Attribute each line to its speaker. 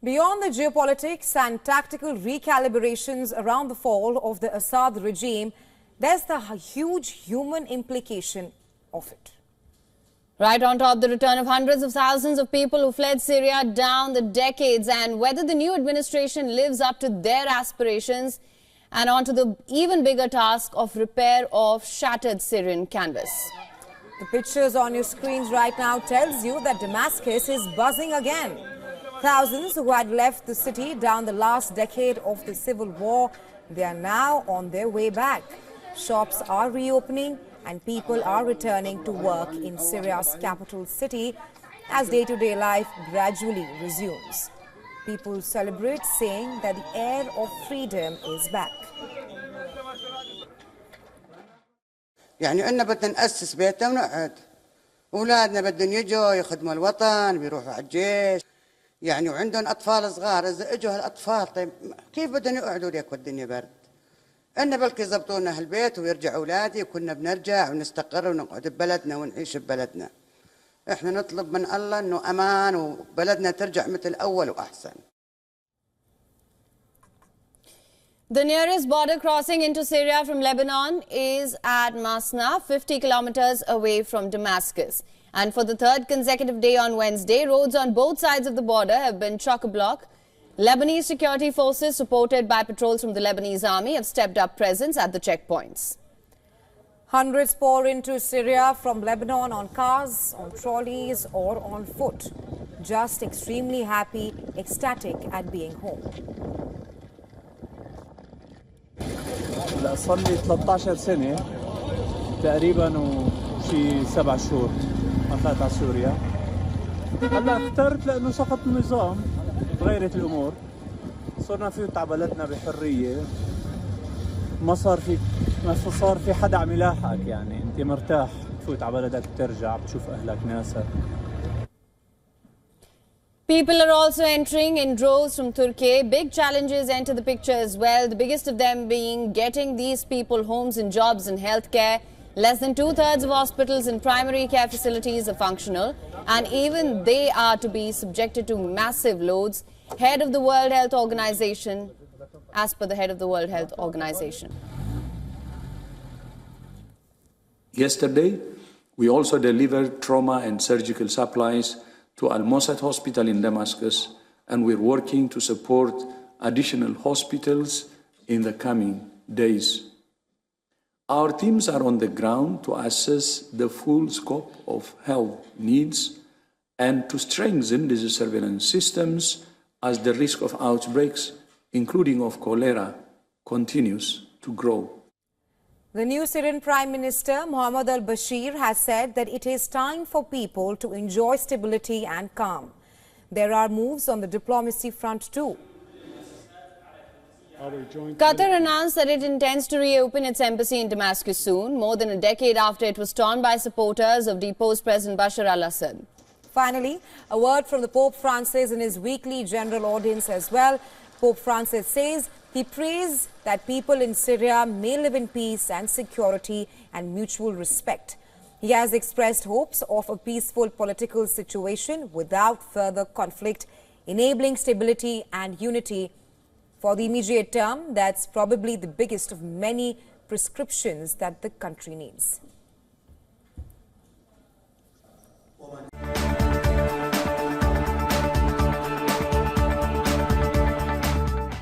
Speaker 1: Beyond the geopolitics and tactical recalibrations around the fall of the Assad regime, there's the huge human implication of it.
Speaker 2: Right on top, the return of hundreds of thousands of people who fled Syria down the decades, and whether the new administration lives up to their aspirations, and onto the even bigger task of repair of shattered Syrian canvas.
Speaker 1: The pictures on your screens right now tells you that Damascus is buzzing again. Thousands who had left the city down the last decade of the civil war, they are now on their way back. Shops are reopening and people are returning to work in Syria's capital city as day-to-day life gradually resumes. People celebrate, saying that the air of freedom is back.
Speaker 3: يعني عندنا بدنا نأسس بيتنا ونقعد. أولادنا بدهم يجوا يخدموا الوطن، بيروحوا على الجيش. يعني وعندهم أطفال صغار، إذا إجوا هالأطفال طيب كيف بدهم يقعدوا ليك والدنيا برد؟ إن بلكي يضبطوا لنا هالبيت ويرجع أولادي وكنا بنرجع ونستقر ونقعد ببلدنا ونعيش ببلدنا. إحنا نطلب من الله إنه أمان وبلدنا ترجع مثل أول وأحسن.
Speaker 2: The nearest border crossing into Syria from Lebanon is at Masna, 50 kilometers away from Damascus. And for the third consecutive day on Wednesday, roads on both sides of the border have been chock-a-block. Lebanese security forces, supported by patrols from the Lebanese army, have stepped up presence at the checkpoints.
Speaker 1: Hundreds pour into Syria from Lebanon on cars, on trolleys or on foot. Just extremely happy, ecstatic at being home.
Speaker 4: لا صار لي 13 سنة تقريبا وشي 7 شهور ما طلعت على سوريا. هلا اخترت لأنه سقط النظام، تغيرت الأمور، صرنا نفوت على بلدنا بحرية، ما صار في حدا عم يلاحقك، يعني أنت مرتاح تفوت على بلدك بترجع بتشوف أهلك ناسك.
Speaker 2: People are also entering in droves from Turkey. Big challenges enter the picture as well, the biggest of them being getting these people homes and jobs and healthcare. Less than two-thirds of hospitals and primary care facilities are functional, and even they are to be subjected to massive loads. Head of the World Health Organization, as per the head of the World Health Organization.
Speaker 5: Yesterday, we also delivered trauma and surgical supplies to Al-Mossad Hospital in Damascus, and we're working to support additional hospitals in the coming days. Our teams are on the ground to assess the full scope of health needs and to strengthen disease surveillance systems as the risk of outbreaks, including of cholera, continues to grow.
Speaker 1: The new Syrian Prime Minister, Mohammed al-Bashir, has said that it is time for people to enjoy stability and calm. There are moves on the diplomacy front too.
Speaker 2: Qatar announced that it intends to reopen its embassy in Damascus soon, more than a decade after it was torn by supporters of deposed President Bashar al-Assad.
Speaker 1: Finally, a word from the Pope Francis in his weekly general audience as well. Pope Francis says he prays that people in Syria may live in peace and security and mutual respect. He has expressed hopes of a peaceful political situation without further conflict, enabling stability and unity for the immediate term. That's probably the biggest of many prescriptions that the country needs.